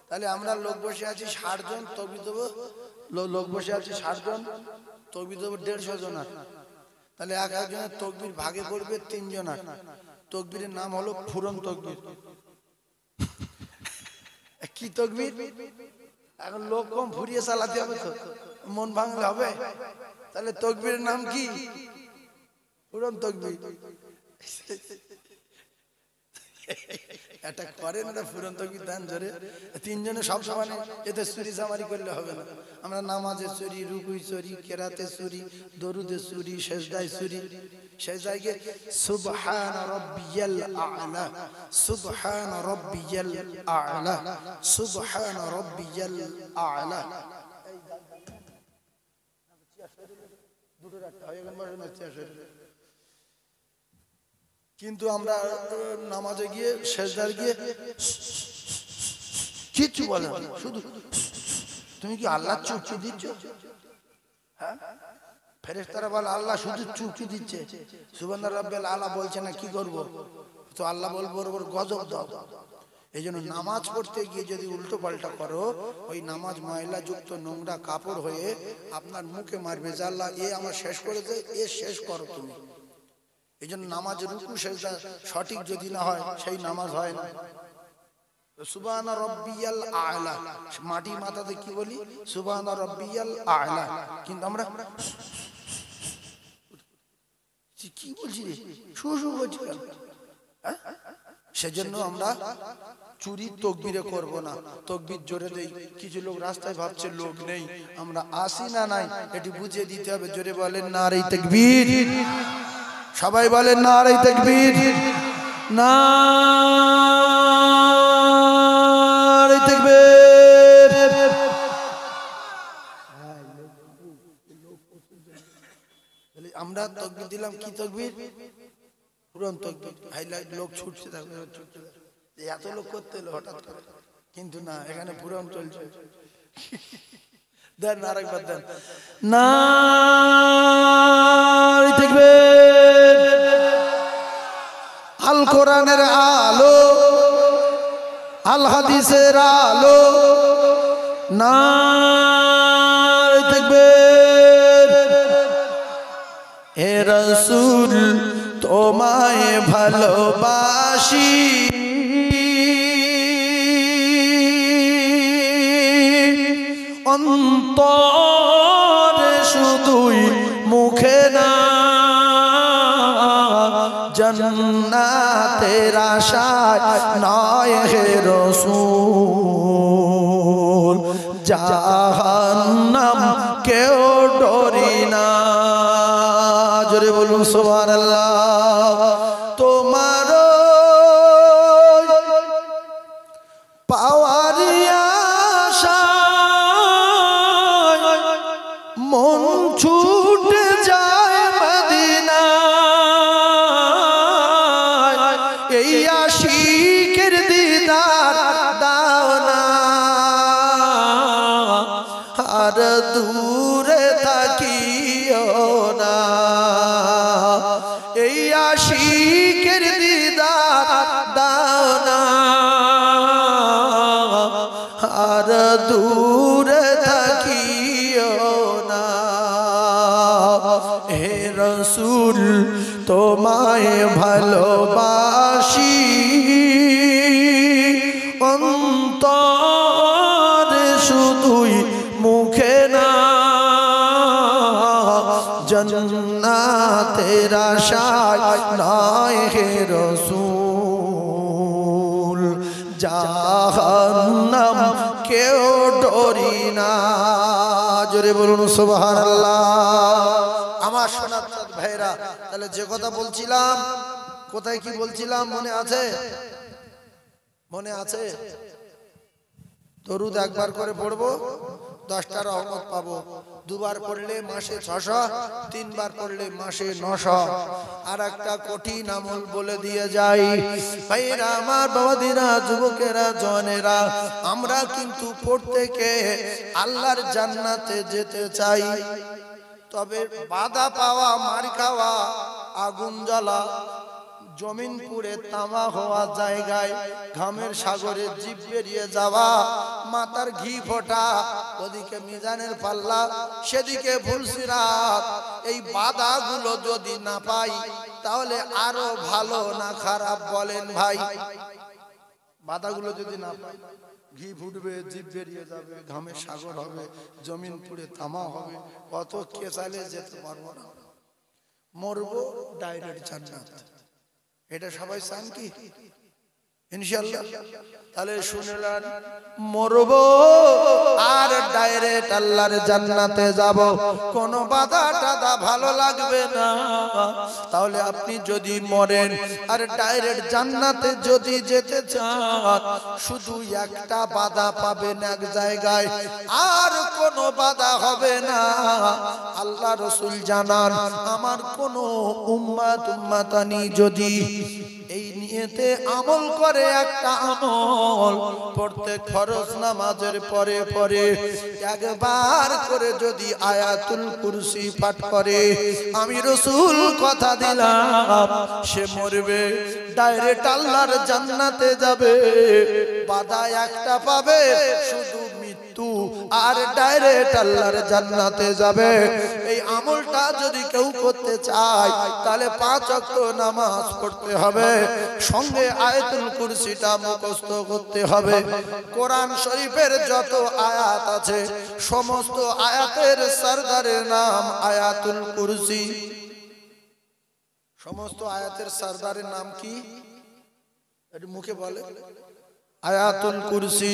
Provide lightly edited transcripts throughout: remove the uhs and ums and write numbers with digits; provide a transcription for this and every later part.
তাহলে আমরা লোক বসে আছি 60 জন, তকবীর দেবো। লোক বসে আছি 60 জন, তকবীর দেবো 150 জনার। তাহলে এক একজনের তকবীর ভাগে পড়বে 3 জনার। তকবীরের নাম হলো ফুরন তকবীর। কি তকবীর? এখন লোক কম, ফুরিয়ে চালাতে হবে তো, মন ভাঙলে হবে। তাহলে তকবীরের নাম কি? ফুরন তকবীর। এটা করেন না, ফুরন তকবীর দেন জোরে। 3 জনে সব সমানে, এতে চুরি চামারি করলে হবে না। আমরা নামাজে চুরি, রুকুই চুরি, কেরাতে চুরি, দরুদে চুরি, সেজদায় চুরি। সেজদায় গিয়ে সুবহান রাব্বিয়াল আ'লা, সুবহান রাব্বিয়াল আ'লা, সুবহান রাব্বিয়াল আ'লা। কিন্তু আমরা নামাজে গিয়ে, সেজদায় গিয়ে কিচ্ছু বলে না, শুধু তুমি কি আল্লাহ চুপকি দিচ্ছ? হ্যাঁ, ফেরেশতারা বলে আল্লাহ শুধু চুপকি দিচ্ছে, সুবহান রাব্বিয়াল আ'লা বলছে না, কি করব? তো আল্লাহ বলবো ওর গজব দাও। এই জন্য নামাজ পড়তে গিয়ে যদি উল্টো পাল্টা করো, ওই নামাজ ময়লা যুক্ত নোংরা কাপড় হয়ে আপনার মুখে মারবে, যে আল্লাহ এ আমার শেষ করেছে, এ শেষ করো তুমি। এই জন্য নামাজ রুকু সেজদা সঠিক যদি না হয়, সেই নামাজ হয় না। সুবহান রাব্বিয়াল আ'লা, মাটি মাথাতে কি বলি? সুবহান রাব্বিয়াল আ'লা। কিন্তু আমরা কি বলছি রে, শু শু বলছি। সেজন্য আমরা চুরি তকবীরে করব না, তকবীর জোরে দেই। কিছু লোক রাস্তায় ভাবছে লোক নেই, আমরা আসি না নাই, এটি বুঝিয়ে দিতে হবে। জোরে বলেন নারে তাকবীর। সবাই বলেন নারে তাকবীর, নারে তাকবীর। আমরা তাকবীর দিলাম, কি তাকবীর? পুরান তাকবীর। হাইলাইট লোক ছুটছে, এত লোক করতে হলো হঠাৎ করে, কিন্তু না, এখানে পুরান চলছে। দেন আরেকবার দেন, নারে তাকবীর। আল কোরআনের আলো, আল হাদিসের আলো, নারে তাকবীর। হে রাসূল তোমায় ভালোবাসি, অন্তরে শুধুই, মুখে না। জান্নাতের আশায় নয় হে রাসূল, জাহান্নাম কেউ ডরি না। জোরে বলুন সুবহানাল্লাহ। তোমার পাওয়ার আশায় মন ছুটে যায় মদিনা, এই আশিকের দিদার দাও না। আর দূরে থাকিও না, এই আশিকের দিদার দাও না। আর দূরে থাকিও না। হে রাসূল তোমায় ভালোবাসি, অন্তরে শুধুই, মুখে না। জান্নাতের আশায় নয় হে রাসূল, জাহান্নাম কেউ ডরি না। জোরে বলুন সুবহানাল্লাহ। আমার সোনার চাঁদ ভাইরা, তাহলে যে কথা বলছিলাম, কোথায় কি বলছিলাম মনে আছে? মনে আছে? দরুদ একবার করে পড়বো, 10টা রহমত পাবো। দুবার পড়লে মাসে 600, 3 বার পড়লে মাসে 900। আর একটা কঠিন আমল বলে দিয়ে যাই ভাইরা আমার, বাবাদিরা, যুবকেরা, জওয়ানেরা, আমরা কিন্তু প্রত্যেকে আল্লাহর জান্নাতে যেতে চাই। তবে বাধা পাওয়া, মার খাওয়া, আগুন জ্বালা, জমিন পুড়ে তামা হওয়া জায়গায় ঘামের সাগরে জিভ বেরিয়ে যাওয়া, মাথার ঘি ফোটা, ওদিকে মিজানের পাল্লা, সেদিকে ফুলসিরাত। এই বাধাগুলো যদি না পাই তাহলে আরো ভালো না খারাপ বলেন ভাই? বাধাগুলো যদি না পাই, ঘি ফুটবে, জিভ বেরিয়ে যাবে, ঘামের সাগর হবে, জমিন পুড়ে তামা হবে, কত কেসালে যেতে পারবো না, মরবো ডাইরেক্ট জান্নাত। এটা সবাই চান কি? ইনশাআল্লাহ। তাহলে শুনলেন, মরবো আর ডাইরেক্ট আল্লাহর জান্নাতে যাব, কোনো বাধা টাধা ভালো লাগবে না। তাহলে আপনি যদি মরেন আর ডাইরেক্ট জান্নাতে যদি যেতে চান, শুধু একটা বাধা পাবেন এক জায়গায়, আর কোনো বাধা হবে না। আল্লাহ রাসূল জানান, আমার কোনো উম্মাতানি যদি এই নিয়তে আমল করে, একটা আমল প্রত্যেক ফরজ নামাজের পরে পরে একবার করে যদি আয়াতুল কুরসি পাঠ করে, আমি রাসূল কথা দিলাম সে মরবে ডাইরেক্ট আল্লাহর জান্নাতে যাবে। বাধা একটা পাবে, শুধু মৃত্যু, আর ডাইরেক্ট আল্লাহর জান্নাতে যাবে। এই আমলটা যদি কেউ করতে চায় তাহলে 5 ওয়াক্ত নামাজ পড়তে হবে, সঙ্গে আয়াতুল কুরসিটা মুখস্থ করতে হবে। কোরআন শরীফের যত আয়াত আছে সমস্ত আয়াতের সরদারের নাম আয়াতুল কুরসি। সমস্ত আয়াতের সরদারের নাম কি? একটু মুখে বলে। আয়াতুল কুরসি।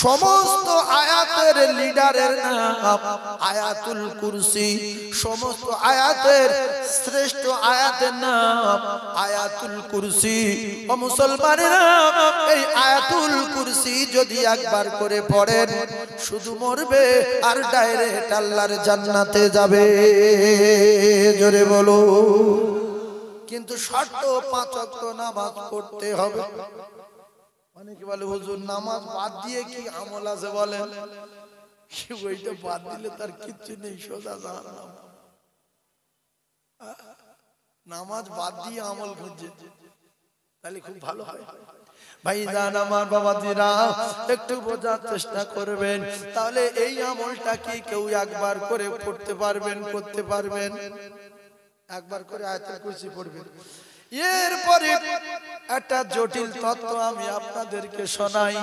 সমস্ত আয়াতের লিডারের নাম আয়াতুল কুরসি। সমস্ত আয়াতের শ্রেষ্ঠ আয়াতের নাম আয়াতুল কুরসি। ও মুসলমানেরা, এই আয়াতুল কুরসি যদি একবার করে পড়েন, শুধু মরবে আর ডাইরেক্ট আল্লাহর জান্নাতে যাবে। জোরে বলো। কিন্তু শর্ত 5 ওয়াক্ত নামাজ পড়তে হবে। অনেকে বলে, হুজুর নামাজ বাদ দিয়ে কি আমল আছে বলেন? ওইটা বাদ দিলে তার কিচ্ছু নেই, সোজা জাহান্নাম। নামাজ বাদ দিয়ে আমল খুঁজছে, তাহলে খুব ভালো হয়। ভাইজান আমার, বাবাজিরা, একটু বোঝার চেষ্টা করবেন। তাহলে এই আমলটা কি কেউ একবার করে পড়তে পারবেন, করতে পারবেন? একবার করে আয়াতুল কুরসি পড়বেন। এরপরে একটা জটিল তত্ত্ব আমি আপনাদেরকে শোনাই,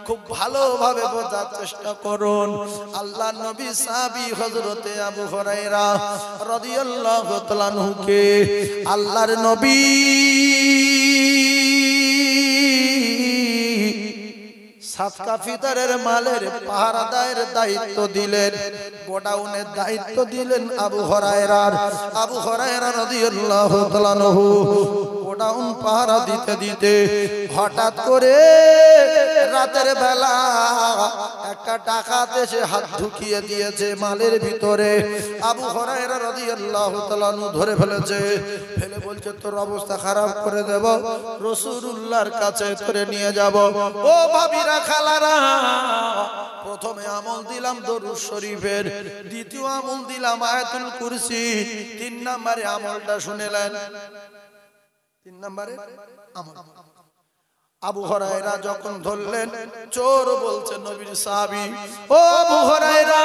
খুব ভালোভাবে বোঝার চেষ্টা করুন। আল্লাহর নবী সাহাবী হযরতে আবু হুরায়রা রাদিয়াল্লাহু তাআলা আনহুকে আল্লাহর নবী সাদকা ফিতরের মালের পাহারাদারের দায়িত্ব দিলেন, গোডাউনের দায়িত্ব দিলেন আবু হুরায়রার। আবু হুরায়রা রাদিয়াল্লাহু তাআলা আনহু গোডাউন পাহারা দিতে দিতে হঠাৎ করে রাতের বেলা একটা ডাকাত এসে হাত ঢুকিয়ে দিয়েছে মালের ভিতরে। আবু হুরায়রা রাদিয়াল্লাহু তাআলা আনহু ধরে ফেলেছে, ফেলে বলছে, তোর অবস্থা খারাপ করে দেব, রাসূলুল্লাহর কাছে করে নিয়ে যাব। ও ভাবিরা, খালারা, প্রথমে আমল দিলাম দরুদ শরীফের, দ্বিতীয় আমল দিলাম আয়াতুল কুরসি, 3 নম্বরে আমলটা শুনেলেন। 3 নম্বরে আমল। আবু হুরায়রা যখন ধরলেন, চোর বলছে নবীর সাহাবী, ও আবু হুরায়রা,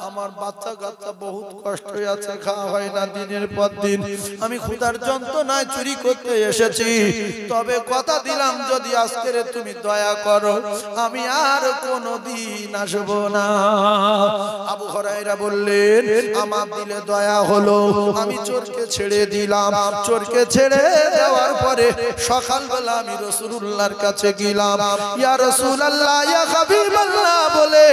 আমার বাচ্চা কাচ্চা বহুত কষ্ট আছে, খাওয়া হয় না দিনের পর দিন, আমি ক্ষুধার যন্ত্রণায় চুরি করতে এসেছি, তবে কথা দিলাম যদি আজকে তুমি দয়া করো আমি আর কোনোদিন আসবো না। আবু হুরায়রা বললেন, আমার দিলে দয়া হলো, আমি চোরকে ছেড়ে দিলাম। চোরকে ছেড়ে দেওয়ার পরে সকালবেলা আমি রাসূলুল্লাহর কাছে গেলাম। ইয়া রাসূলুল্লাহ, ইয়া হাবিবাল্লাহ বলে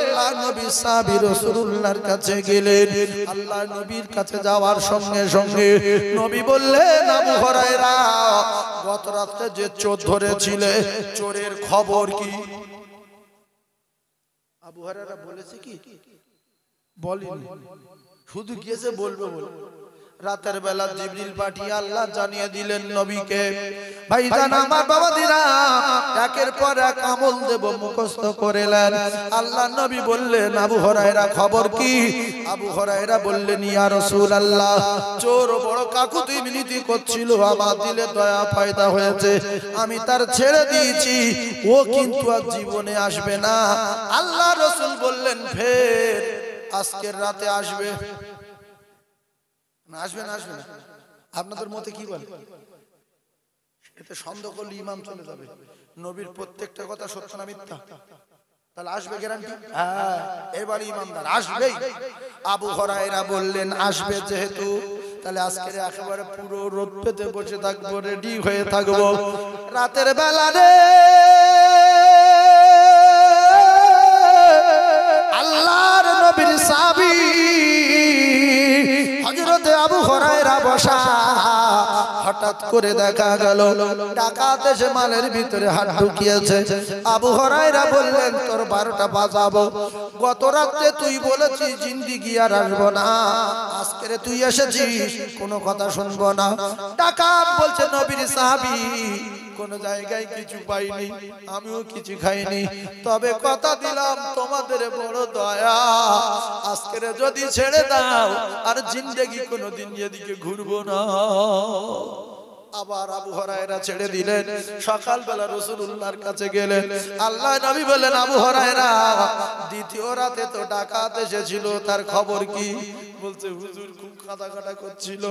আল্লাহর নবী সাহাবী রাসূলুল্লাহর কাছে গেলেন। আল্লাহর নবীর কাছে যাওয়ার সঙ্গে সঙ্গে নবী বললেন, আবু হুরায়রা, গত রাতে যে চোর ধরেছিলে, চোরের খবর কি? আবু হুরায়রা বলেছে কি? বলেনি, শুধু গিয়েছে বলবে বলে। রাতের বেলা জিবরিল পাঠিয়ে আল্লাহ জানিয়ে দিলেন নবীকে, ভাইজান আমার বাবাদিরা একের পর এক আমল দেব মুখস্থ করেলেন। আল্লাহ নবী বললেন, আবু হুরায়রা খবর কি? আবু হুরায়রা বললেন, ইয়া রাসূলুল্লাহ, চোর বড় কাকুতি মিনতি করছিল, আমার দিলে দয়া পয়দা হয়েছে, আমি তার ছেড়ে দিয়েছি, ও কিন্তু আর জীবনে আসবে না। আল্লাহ রাসূল বললেন, ফের আজকের রাতে আসবে না? আসবে না? আসবে না? আপনাদের মতে কি বলে? এতে সন্দেহ করলে ইমাম চলে যাবে। নবীর প্রত্যেকটা কথা সত্য না মিথ্যা? তাহলে আসবে গ্যারান্টি? হ্যাঁ, এবারে ইমানদার আসবেই। আবু হুরায়রা বললেন, আসবে যেহেতু, তাহলে আজকের একেবারে পুরো রোদ পেতে বসে থাকবো, রেডি হয়ে থাকবো। রাতের বেলা রে আল্লাহর নবীর সাহাবী হযরত আবু হুরায়রা বসা, হঠাৎ করে দেখা গেল ডাকাত এসে মালের ভিতরে হাত ঢুকিয়েছে। আবু হুরায়রা বললেন, তোর 12টা বাজাবো, গত রাতে তুই বলেছিস জিন্দেগি আর আসবো না, আজকে তুই এসেছিস কোনো কথা শুনবো না। ডাকাত বলছে, নবীর সাহাবী কোন জায়গায় কিছু পাইনি, আমিও কিছু খাইনি, তবে কথা দিলাম তোমাদের বড় দয়া, আজকে যদি ছেড়ে দাও আর জিন্দেগি কোনোদিন এদিকে ঘুরবো না। আবার আবু হুরায়রা ছেড়ে দিলেন। সকালবেলা রাসূলুল্লাহর কাছে গেলেন। আল্লাহ নবী বললেন, আবু হুরায়রা দ্বিতীয় রাতে তো ডাকাত এসেছিল, তার খবর কি? বলছে, হুজুর খুব কাঁদাকাটা করছিল,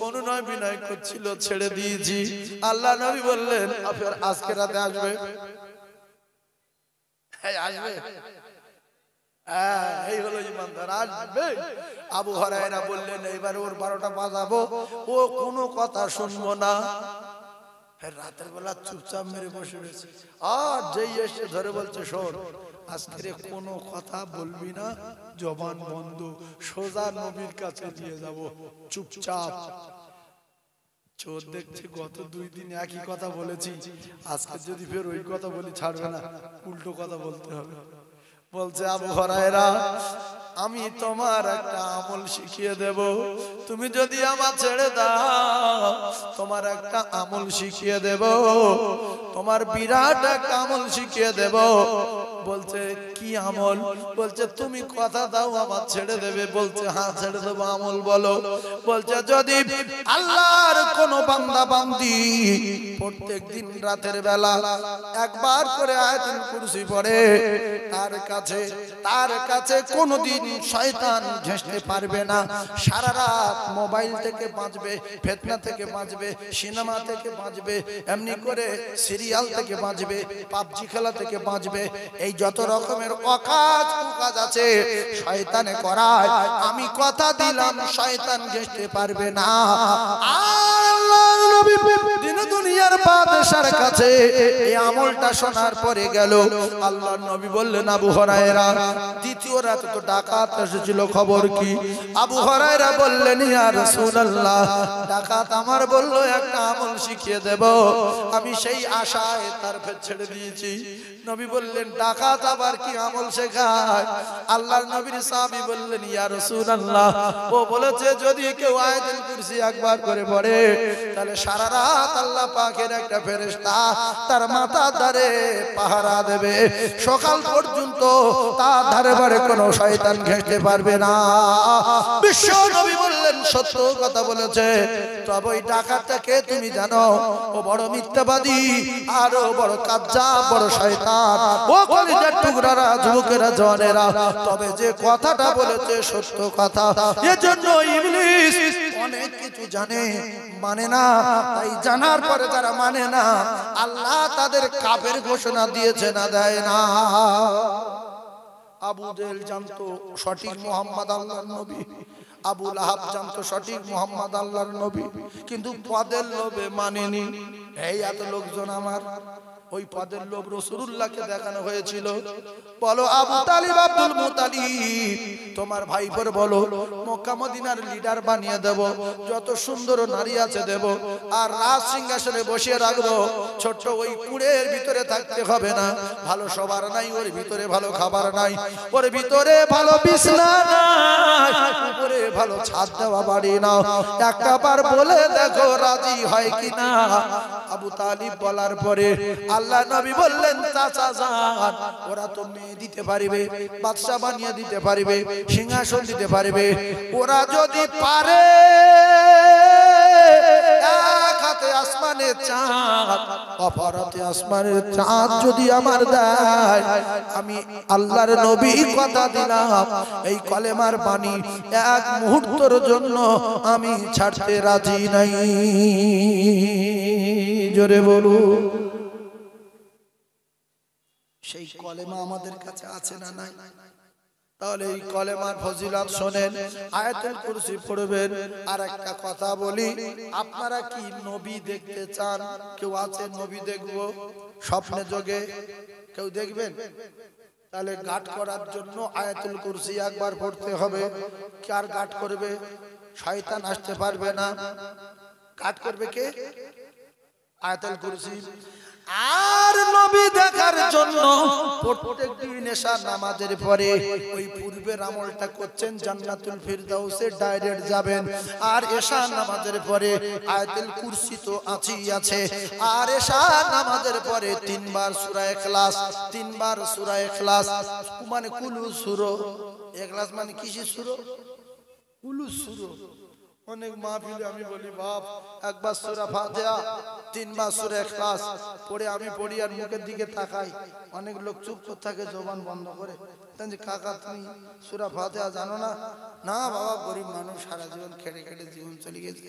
অনুনয় বিনয় করছিল, ছেড়ে দিয়েছি। আল্লাহ নবী বললেন, আজকে রাতে আসবে? আসবে? এই হলো ইমানদার, আসবে। আবু হুরায়রা বললেন, এইবার ওর 12টা বাজাবো, ও কোনো কথা শুনবো না। রাতের বেলা চুপচাপ মেরে বসে রয়েছে। আর যেই এসে ধরে বলছে, শোন, আজকে কোনো কথা বলবি না, জবান বন্ধ, সোজা নবীর কাছে দিয়ে যাব, চুপচাপ। চোর দেখছে গত 2 দিন একই কথা বলেছি, আজকে যদি ফের ওই কথা বলি ছাড়বে না, উল্টো কথা বলতে হবে। বলছে, আবু হুরায়রা আমি তোমার একটা আমল শিখিয়ে দেব, তুমি যদি আমার ছেড়ে দাও তোমার একটা আমল শিখিয়ে দেব, তোমার বিরাট একটা আমল শিখিয়ে দেব। বলছে, কি আমল? বলছে, তুমি কথা দাও আমার ছেড়ে দেবে। বলছে, হ্যাঁ ছেড়ে দেবো, আমল বলো। বলছে, যদি আল্লাহর কোন বান্দা বান্দি প্রত্যেক দিন রাতের বেলা একবার করে আয়াতুল কুরসি পড়ে, তার কাছে কোনদিন শয়তান ঘেঁষতে পারবে না। সারা রাত মোবাইল থেকে বাঁচবে, ফিতনা থেকে বাঁচবে, সিনেমা থেকে বাঁচবে, এমনি করে সিরিয়াল থেকে বাঁচবে, পাবজি খেলা থেকে বাঁচবে, এই যত রকমের অকাজ কুকাজ আছে শয়তানে করায়, আমি কথা দিলাম শয়তান ঘেঁষতে পারবে না। আল্লাহর নবী দিন দুনিয়ার বাদশার কাছে এই আমলটা শোনার পরে গেল। আল্লাহর নবী বললেন, আবু হুরায়রা দ্বিতীয় রাতে তো ডাকাত এসেছিল, খবর কি? আবু হুরায়রা বললেন, ইয়া রাসূলুল্লাহ, ডাকাত আমার বলল একটা আমল শিখিয়ে দেব, আমি সেই আশায় তার ফের ছেড়ে দিয়েছি। নবী বললেন, ডাকাত আবার কি আমল শেখায়? আল্লাহর নবীর সাহাবী বললেন, ইয়া রাসূলুল্লাহ, ও বলেছে যদি কেউ আয়াতুল কুরসি একবার করে পড়ে তাহলে সারা রাত আল্লাহ পাকের একটা ফেরেশতা তার মাথার ধারে পাহারা দেবে, সকাল পর্যন্ত তার ধারে বারে কোনো শয়তান ঘেঁষতে পারবে না। বিশ্ব নবী বললেন, সত্য কথা বলেছে, তবে ওই ডাকাতটাকে তুমি জানো, ও বড় মিথ্যাবাদী, আর ও বড় কাজ্জাব, বড় শয়তান, ও কলিজার টুকরারা, যুবকেরা, জওয়ানেরা, তবে যে কথাটা বলেছে সত্য কথা। এজন্য ইবলিস অনেক কিছু জানে, মানে না, তাই জানার পরে যারা মানে না, আল্লাহ তাদের কাফের ঘোষণা দিয়েছে, না দেয় না। আবু জেহেল জানতো সঠিক মুহাম্মদ আল্লাহর নবী, আবু লাহাব জানতো সঠিক মুহাম্মদ আল্লাহর নবী, কিন্তু পদের লোভে মানেনি। এই এত লোকজন আমার ওই পদের লোভ রাসূলুল্লাহকে দেখানো হয়েছিল। বলো আবু তালিব, আব্দুল মুতালিব, তোমার ভাইপোর বলো মক্কা মদিনার লিডার বানিয়ে দেব, যত সুন্দর নারী আছে দেব, আর রাজ সিংহাসনে বসিয়ে রাখবো। ছোট্ট ওই কুড়ের ভিতরে থাকতে হবে না, ভালো সবার নাই, ওর ভিতরে ভালো খাবার নাই, ওর ভিতরে ভালো বিছানা নাই, উপরে ভালো ছাদ দেওয়া বাড়ি না। একটা বার বলে দেখো রাজি হয় কিনা। আবু তালিব বলার পরে আল্লাহ নবী বললেন, চাচা যান, ওরা তো মেয়ে দিতে পারবে, বাদশা বানিয়ে দিতে পারবে, সিংহাসন দিতে পারবে। ওরা যদি পারে, এক হাতে আসমানের চাঁদ, অপর হাতে আসমানের চাঁদ যদি আমার দেয়, আমি আল্লাহর নবী কথা দিলাম, এই কলেমার বাণী এক মুহূর্তের জন্য আমি ছাড়তে রাজি নাই। জোরে বলু। সেই কলেমা আমাদের কাছে আছে না নাই? তাহলে এই কলেমার ফজিলত শোনেন, আয়াতুল কুরসি পড়বেন। আর একটা কথা বলি, আপনারা কি নবী দেখতে চান? কেউ আছে নবী দেখবো স্বপ্নে যোগে? কেউ দেখবেন? তাহলে গাট করার জন্য আয়াতুল কুরসি একবার পড়তে হবে। কার গাট করবে? শয়তান আসতে পারবে না। গাট করবে কে? আয়াতুল কুরসি। আর নবী দেখার জন্য প্রত্যেকদিন এশা নামাজের পরে ওই পূর্বের আমলটা করছেন, জান্নাতুল ফিরদাউসে ডাইরেক্ট যাবেন। আর এশা নামাজের পরে আয়াতুল কুরসি তো আছেই আছে। আর এশা নামাজের পরে তিনবার সূরা ইখলাস, তিনবার সূরা ইখলাস মানে কুলু সূরা। ইখলাস মানে কিসের সূরা? কুলু সূরা। অনেক মাহফিলে আমি বলি, বাপ একবার সূরা ফাতিহা, তিনবার সূরা ইখলাস পড়ে আমি পড়ি আর মুখের দিকে তাকাই, অনেক লোক চুপ করে থাকে, জবান বন্ধ করে। যে কাকা তুমি সূরা ফাতিহা জানো না? না বাবা, গরিব মানুষ, সারা জীবন খেটে খেটে জীবন চলে গেছে।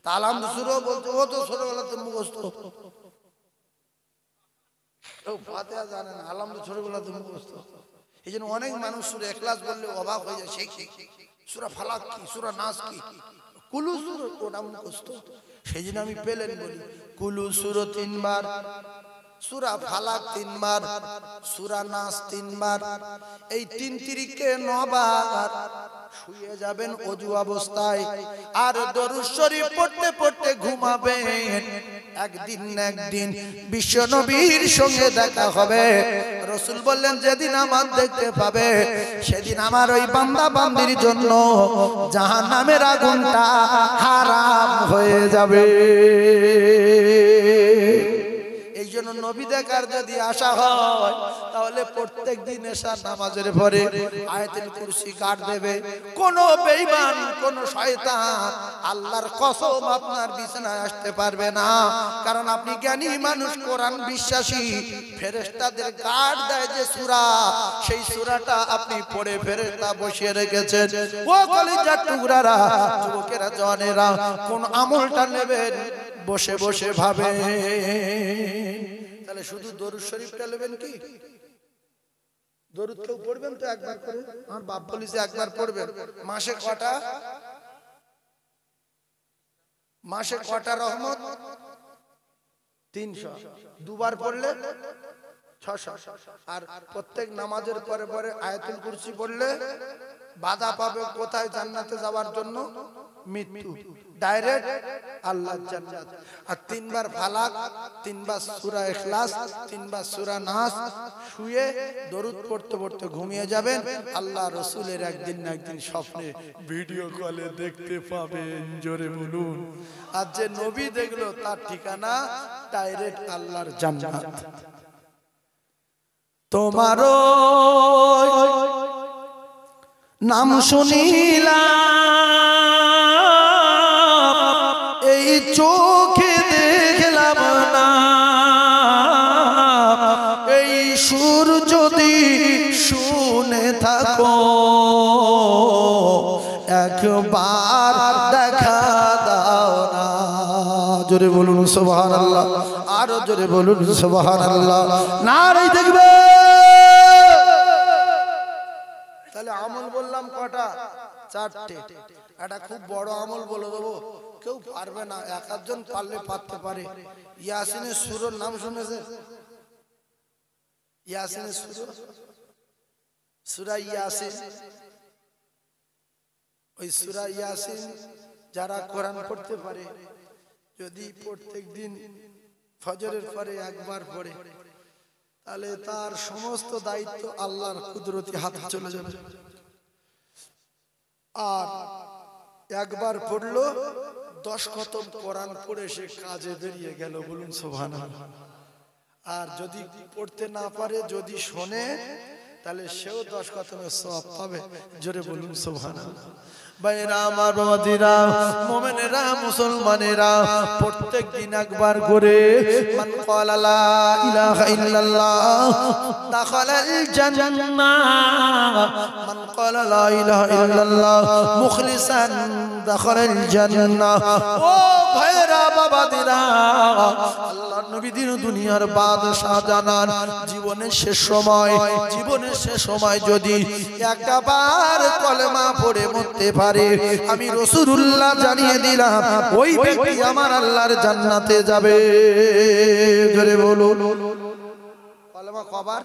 তা আলহামদুলিল্লাহ বলতে, ও তো ছোটবেলাতে মুখস্থ। কেউ ফাতিহা জানে না, আলহামদুলিল্লাহ ছোটবেলাতে মুখস্থ। এই জন্য অনেক মানুষ সূরা ইখলাস বললে অবাক হয়ে যায়, সেই সূরা ফালাক কি, সূরা নাস কি, কুলু সূরা ওটা মুখস্থ। সেই জন্য আমি পেলেন বলি, কুলু সূরা তিনবার, সূরা ফালাক তিনবার, সূরা নাস তিনবার, এই তিন তিরিকে 9 বার শুয়ে যাবেন ওযু অবস্থায়। আর দরুদ শরীফ পড়তে পড়তে ঘুমাবেন। একদিন না একদিন বিশ্ব নবীর সঙ্গে দেখা হবে। রাসূল বললেন, যেদিন আমার দেখতে পাবে, সেদিন আমার ওই বান্দা বান্দির জন্য জাহান্নামের আগুনটা হারাম হয়ে যাবে। এই জন্য নবী দেখার যদি আশা হয়, তাহলে প্রত্যেক দিন এশার নামাজের পরে আয়াতুল কুরসি কাট দেবে। কোন বেঈমান, কোন শয়তান আল্লাহর কসম আপনার বিছানায় আসতে পারবে না। কারণ আপনি জ্ঞানী মানুষ, কোরআন বিশ্বাসী। ফেরেশতাদের গার্ড দেয় যে সূরা, সেই সূরাটা আপনি পড়ে ফেরেশতা বসিয়ে রেখেছেন। ও কলিজার টুকরারা, যুবকেরা, জওয়ানেরা, কোন আমলটা নেবেন বসে বসে ভাবে। তাহলে শুধু দরুদ শরীফটা নেবেন কি? দরুদ কেউ পড়বেন তো একবার করে? আমার বাপ বলেছে একবার পড়বেন। মাসে কটা? মাসে কটা রহমত? 300। দুবার পড়লে 600। আর প্রত্যেক নামাজের পরে পরে আয়াতুল কুরসি পড়লে বাধা পাবে কোথায়? জান্নাতে যাওয়ার জন্য মৃত্যু, ডাইরেক্ট আল্লাহর জান্নাত। আর তিনবার ফালাক, তিনবার সূরা ইখলাস, তিনবার সূরা নাস শুয়ে দরুদ পড়তে পড়তে ঘুমিয়ে যাবেন। আল্লাহ রাসূলের একদিন না একদিন স্বপ্নে ভিডিও কলে দেখতে পাবেন। জোরে বলুন। আর যে নবী দেখলো তার ঠিকানা ডাইরেক্ট আল্লাহর জান্নাত। তোমারও নাম শুনিলাম, এই চোখে দেখলাম না, এই সুর যদি শুনে থাকো, একবার দেখা দাও না। জোরে বলুন সুবহানাল্লাহ, আরো জোরে বলুন সুবহানাল্লাহ। নারে দেখবে। তাহলে আমল বললাম কটা? 4টে। এটা খুব বড় আমল বলে দেবো, কেউ পারবে না, এক একজন পারলে পারতে পারে। ইয়াসিনের সূরার নাম শুনেছে? ইয়াসিনের সূরা ইয়াসিন, ওই সূরা ইয়াসিন যারা কোরআন পড়তে পারে, যদি প্রত্যেকদিন ফজরের পরে একবার পড়ে, তাহলে তার সমস্ত দায়িত্ব আল্লাহর কুদরতি হাতে চলে যাবে। আর একবার পড়লো 10 খতম কোরআন পড়ে সে কাজে বেরিয়ে গেল, বলুন সুবহানাল্লাহ। আর যদি পড়তে না পারে, যদি শোনে, তাহলে সেও 10 খতমের সওয়াব পাবে, জোরে বলুন সুবহানাল্লাহ। ভাইরা আমার, বাবাজিরা, মুমিনেরা, মুসলমানেরা, প্রত্যেক দিন একবার করে মান ক্বালা লা ইলাহা ইল্লাল্লাহ দাখালাল জান্নাহ, মান ক্বালা লা ইলাহা ইল্লাল্লাহ মুখলিসান দাখালাল জান্নাহ। ও ভাইরা, বাবাজিরা, আল্লাহর নবী দিন দুনিয়ার বাদশাহ জানান, জীবনের শেষ সময় যদি একবার কলেমা পড়ে মরতে পারে, আমি রাসূলুল্লাহ জানিয়ে দিলাম, ওই ব্যক্তি আমার আল্লাহর জান্নাতে যাবে। জোরে বলুন। কলেমা কবার?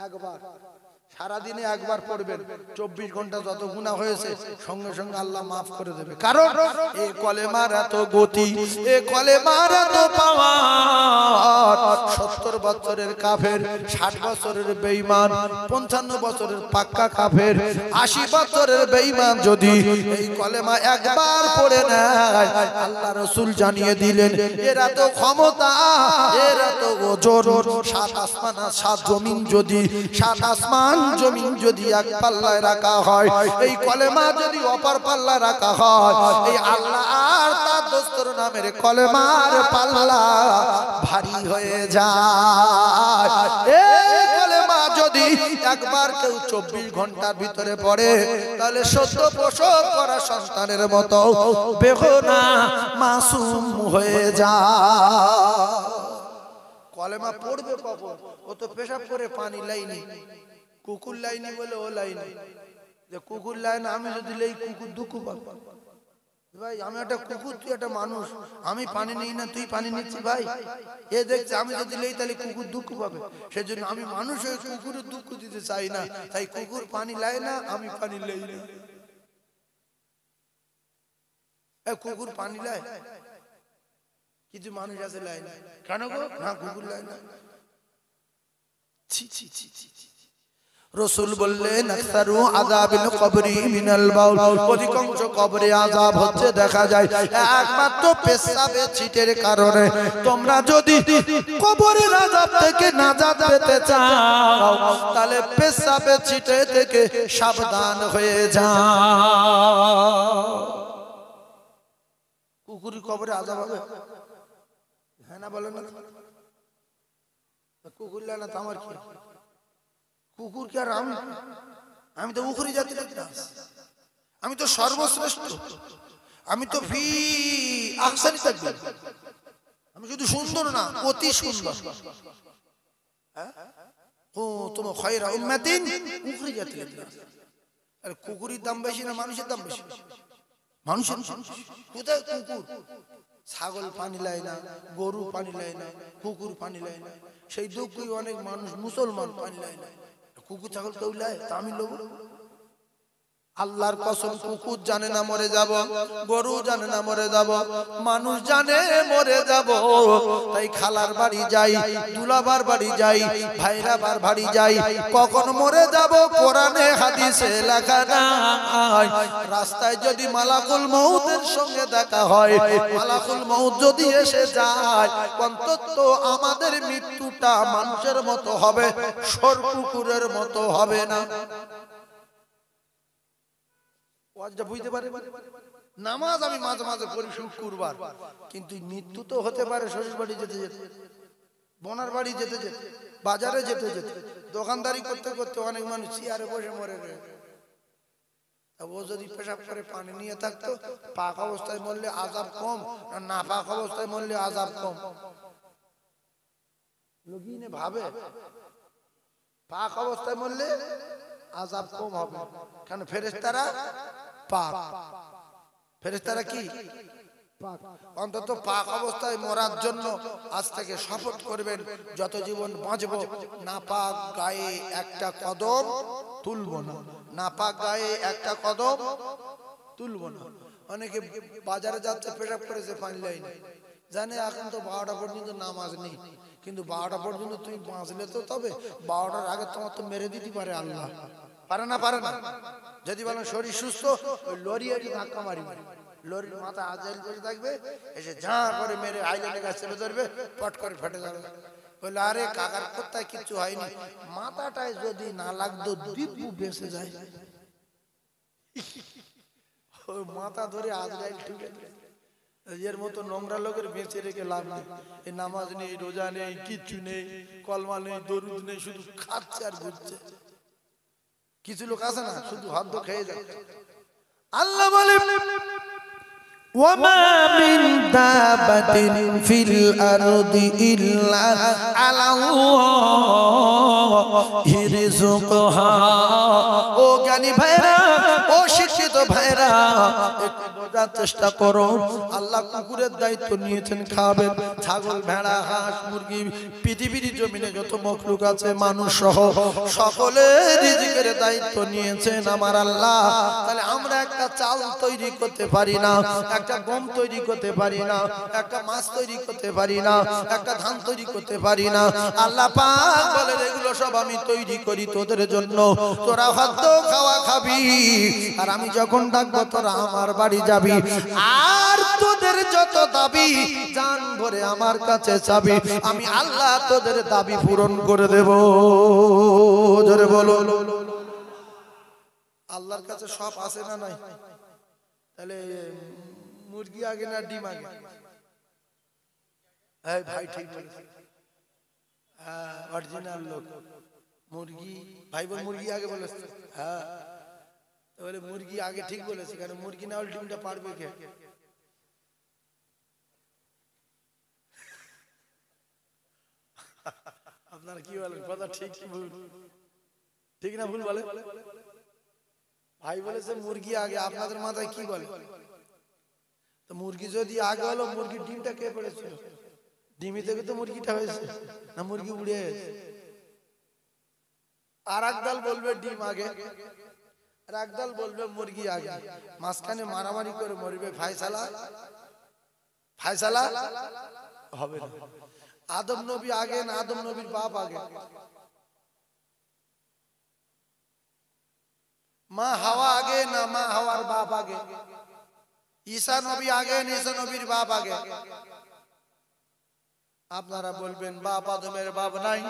একবার। সারা দিনে একবার পড়বেন, 24 ঘন্টা যত গুনাহ হয়েছে সঙ্গে সঙ্গে আল্লাহ মাফ করে দেবে। কারণ এই কলেমার এত গতি, এই কলেমার এত পাওয়ার। 70 বছরের কাফের, 60 বছরের বেঈমান, 55 বছরের পাক্কা কাফের, 80 বছরের বেঈমান যদি এই কলেমা একবার পড়ে নেয়, আল্লাহ রাসূল জানিয়ে দিলেন, এর এত ক্ষমতা, এর এত ওজন। 7 আসমান আর 7 জমিন যদি, 7 আসমান জমিন যদি এক পাল্লায় রাখা হয়, এই কলেমা যদি অপর পাল্লায় রাখা হয়, এই আল্লাহ আর তার দোস্তর নামের কলেমার পাল্লা ভারী হয়ে যায়। এই কলেমা যদি একবার কেউ 24 ঘন্টার ভিতরে পড়ে, তাহলে সদ্য প্রসব করা সন্তানের মতো বেগুনাহ মাসুম হয়ে যায়। কলেমা পড়বে কখন? ও তো পেশাব করে পানি লাইনি, কুকুর লাইনি বলে ও লাইনি, যে কুকুর লাইন আমি যদি লেই কুকুর দুঃখ পাবে। ভাই আমি একটা কুকুর, তুই একটা মানুষ, আমি পানি নিই না, তুই পানি নিচ্ছি, ভাই এ দেখছে আমি যদি লেই তাহলে কুকুর দুঃখ পাবে। সেজন্য আমি মানুষ হয়ে কুকুরের দুঃখ দিতে চাই না, তাই কুকুর পানি লাই না, আমি পানি লেই না। কুকুর পানি লাই, কিছু মানুষ আছে লাই না, কেন গো? না কুকুর লাই না। ছি ছি ছি ছি। রাসূল বললেন, আকসারু আযাবিল কবরি মিনাল বাউল, অধিকাংশ কবরে আযাব হচ্ছে দেখা যায় একমাত্র পেশাবের ছিটের কারণে। তোমরা যদি কবরের আযাব থেকে নাজাত পেতে চাও, তাহলে পেশাবের ছিটে থেকে সাবধান হয়ে যাও। কুকুরের কবরে আযাব হবে? হ্যাঁ না বলেন না? কুকুর লানা তো আমার কি? কুকুর কি আর আমি তো উখরি জাতির না, আমি তো সর্বশ্রেষ্ঠ, আমি তো ফি আহসানি তাকবীর, আমি শুধু সুন্দর না, অতি সুন্দর। হ্যাঁ, ও তুমি খায়রা উম্মাতিন উখরিজাত লিন-নাস। আর কুকুরের দাম বেশি না মানুষের দাম বেশি? মানুষের। কোথায় কুকুর? ছাগল পানি লাই না, গরু পানি লাই না, কুকুর পানি লাই না। সেই দুঃখই অনেক মানুষ মুসলমান পানি লাই না। কুকুর ছাগল কেউ লাই? তা আমি লোক। আল্লাহর কসম, কুকুর জানে না মরে যাব, গরু জানে না মরে যাব, মানুষ জানে মরে যাব। তাই খালার বাড়ি যাই, দুলাবার বাড়ি যাই, ভাইরাবার বাড়ি যাই, কখন মরে যাব কোরআনে হাদিসে লেখা নাই। রাস্তায় যদি মালাকুল মউতের সঙ্গে দেখা হয়, মালাকুল মউত যদি এসে যায়, অন্তত আমাদের মৃত্যুটা মানুষের মতো হবে, সর কুকুরের মতো হবে না। বুঝতে পারে? নামাজ আমি মাঝে মাঝে পড়ি শুক্রবার, কিন্তু মৃত্যু তো হতে পারে শ্বশুর বাড়ি যেতে যেতে, বোনার বাড়ি যেতে যেতে, বাজারে যেতে যেতে, দোকানদারি করতে করতে অনেক মানুষ চেয়ারে বসে মরে রয়েছে। ও যদি পেশাব করে পানি নিয়ে থাকতো, পাক অবস্থায় মরলে আযাব কম, আর না পাক অবস্থায় মরলে আযাব কম। লোকিনে ভাবে পাক অবস্থায় মরলে আযাব কম হবে, কারণ ফেরেশতারা পাক। ফেরেশতারা কি? অন্তত পাক অবস্থায় মরার জন্য আজ থেকে শপথ করবেন, যত জীবন বাঁচব নাপাক গায়ে একটা কদম তুলব না, নাপাক গায়ে একটা কদম তুলব না। অনেকে বাজারে যাচ্ছে, পেশাব করেছে, পানি লাইনে, জানে এখন তো 12টা পর্যন্ত নামাজ নেই, কিন্তু 12টা পর্যন্ত তুমি বাঁচলে তো, তবে 12টার আগে তোমার তো মেরে দিতে পারে আল্লাহ। পারে না? পারে না? যদি বলেন শরীর সুস্থ, ওই লরি আরি ধাক্কা মারি, লরির মাথা আজাইল করে থাকবে, এসে ঝাঁ করে মেরে আইল্যান্ডে গাছ চেপে ধরবে, পট করে ফেটে যাবে। বলে আরে কাকার কোথায় কিচ্ছু হয়নি, মাথাটায় যদি না লাগতো দিব্যু বেঁচে যায়। ওই মাথা ধরে আজরাইল ঠুকে দেয়। এর মতো নোংরা লোকের বেঁচে রেখে লাভ নেই। এই নামাজ নেই, রোজা নেই, কিচ্ছু নেই, কলমা নেই, দরুদ নেই, শুধু খাচ্ছে আর ঘুরছে। কিছু লোক আছে না, শুধু হাত খেয়ে যাচ্ছে। আল্লাহ বলে وما من دابة في الأرض إلا على الله رزقها। ও জ্ঞানী ভাইরা, ও শিক্ষিত ভাইরা, একটু বোঝার চেষ্টা করো। আল্লাহ কুকুরের দায়িত্ব নিয়েছেন খাবেন, ছাগল, ভেড়া, হাঁস, মুরগি, পৃথিবীর জমিনে যত মখলুক আছে মানুষ সহ সকলের রিজিকের দায়িত্ব নিয়েছেন আমার আল্লাহ। তাহলে আমরা একটা চাল তৈরি করতে পারি না, একটা গম তৈরি করতে পারি না, একটা মাছ তৈরি করতে পারি না, একটা ধান তৈরি করতে পারি না। আল্লাহ পাক বলেন এগুলো সব আমি তৈরি করি তোদের জন্য, তোরা খাদ্য খাওয়া খাবি, আর আমি যখন ডাকবো তোরা আমার বাড়ি যাবি, আর তোদের যত দাবি জান ভরে আমার কাছে চাবি, আমি আল্লাহ তোদের দাবি পূরণ করে দেব। জোরে বলো। আল্লাহর কাছে সব আছে না নাই? তাহলে মুরগি আগে না ডিম আগে? এই ভাই ঠিক বলেছে, হ্যাঁ অরিজিনাল লোক। মুরগি ভাই বোন মুরগি আগে বলেছে, হ্যাঁ তাহলে মুরগি আগে ঠিক বলেছে, কারণ মুরগি না হলে ডিমটা পারবে কে? আপনারা কি বলেন, কথা ঠিক কি ভুল? ঠিক না ভুল বলে? ভাই বলেছে মুরগি আগে, আপনাদের মাথায় কি বলে? তো মুরগি যদি আগে হলো, মুরগির ডিমটা কে পড়েছিল? ডিমি থেকে তো মুরগিটা হয়েছে না, মুরগি উড়ে গেছে। আর একদল বলবে ডিম আগে, আর একদল বলবে মুরগি আগে, মাঝখানে মারামারি করে মরবে। ফায়সালা ফায়সালা হবে না। আদম নবী আগে না আদম নবীর বাপ আগে? মা হাওয়া আগে না মা হাওয়ার বাপ আগে? ঈসা নবী আগে না ঈসা নবীর বাপ আগে? আপনারা বলবেন বাপ আদমের বাপ নাই,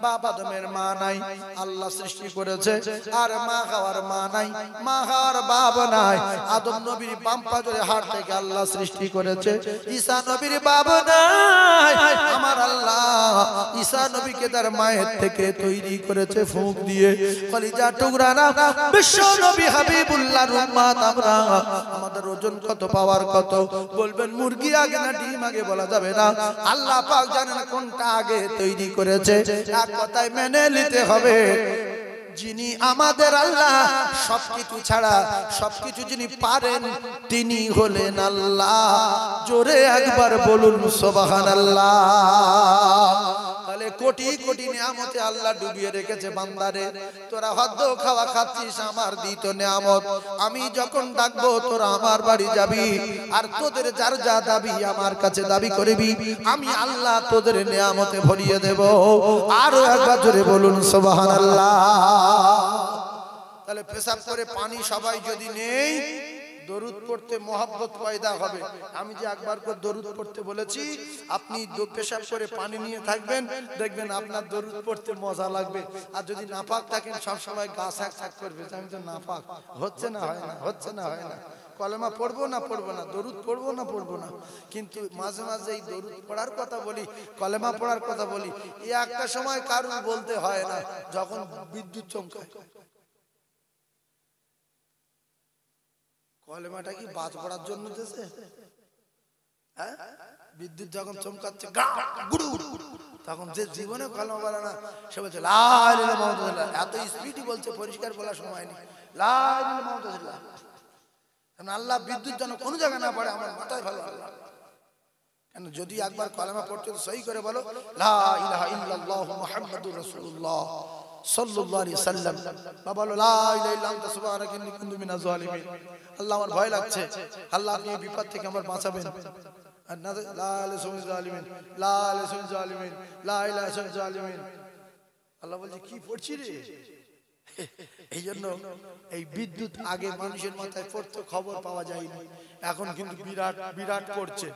বাপ আদমের মা নাই, আল্লাহ সৃষ্টি করেছে, আর মা হাওয়ার মা নাই, মা হাওয়ার বাপ নাই। আদম নবীর বাম পাজরে হাড় থেকে আল্লাহ সৃষ্টি করেছে, ঈসা নবীর বাপ নাই। আমার আল্লাহ ঈসা নবীকে তার মায়ের থেকে তৈরি করেছে ফুঁক দিয়ে, কলিজা টুকরা না বিশ্ব নবী হাবিবুল্লাহর উম্মত আমরা। আমাদের ওজন কত, পাওয়ার কত? বলবেন মুরগি আগে না ডিম আগে? বলা যাবে না। আল্লাহ পাক জানেন কোনটা আগে তৈরি করেছে। এক কথায় মেনে নিতে হবে, যিনি আমাদের আল্লাহ, সবকিছু ছাড়া সবকিছু যিনি পারেন তিনি হলেন আল্লাহ। জোরে একবার বলুন সুবহানাল্লাহ। তাহলে কোটি কোটি নিয়ামতে আল্লাহ ডুবিয়ে রেখেছে বান্দারে। তোরা খাদ্য খাওয়া খাচ্ছিস, আমার দিত নিয়ামত। আমি যখন ডাকবো তোরা আমার বাড়ি যাবি, আর তোদের যার যা দাবি আমার কাছে দাবি করবি, আমি আল্লাহ তোদের নিয়ামতে ভরিয়ে দেব। আরো একবার জোরে বলুন সুবহানাল্লাহ। তাহলে পেশাব করে পানি সবাই যদি নেই, দরুদ পড়তে মহব্বত পয়দা হবে। আমি যে একবার করে দরুদ পড়তে বলেছি, আপনি পেশাব করে পানি নিয়ে থাকবেন, দেখবেন আপনার দরুদ পড়তে মজা লাগবে। আর যদি নাপাক থাকেন সব সময় গা ছাক ছাক করবে, আমি তো নাপাক, হচ্ছে না হয় না, হচ্ছে না হয় না। কলেমা পড়বো না পড়বো না, দরুদ পড়বো না পড়বো না, কিন্তু মাঝে মাঝে এই দরুদ পড়ার কথা বলি, কলেমা পড়ার কথা বলি। এই একটা সময় কারণ বলতে হয় না, যখন বিদ্যুৎ চমকায়। কলেমাটা কি বাজ পড়ার জন্য দিয়েছে? হ্যাঁ, বিদ্যুৎ যখন চমকাচ্ছে তখন যে জীবনে কলেমা বলে না, সে বলছে লা ইলাহা ইল্লাল্লাহ। এত স্পিডই বলছে, পরিষ্কার বলার সময় নেই, লা ইলাহা ইল্লাল্লাহ। কারণ আল্লাহ বিদ্যুৎ যেন কোনো জায়গায় না পড়ে আমার মাথায় ভালো আল্লাহ। কেন যদি একবার কলেমা পড়তে তো সহি করে বলো লা ইলাহা ইল্লাল্লাহু মুহাম্মাদুর রাসূলুল্লাহ সাল্লাল্লাহু আলাইহি সাল্লাম, বা বলো লা ইলাহা ইল্লা আনতা সুবহানাকা ইন্নী কুনতু মিনাজ জালিমিন। আল্লাহ আমার ভয় লাগছে, আল্লাহ আপনি এই বিপদ থেকে আমার বাঁচাবেন। আর না লা ইলাহা ইল্লাল জালিমিন, লা ইলাহা ইল্লাল জালিমিন, লা ইলাহা ইল্লাল জালিমিন। আল্লাহ বলছে কি পড়ছি রে। এই জন্য এই বিদ্যুৎ আগে মানুষের মাথায় পড়তো, খবর পাওয়া যায়নি, এখন কিন্তু বিরাট বিরাট পড়ছে।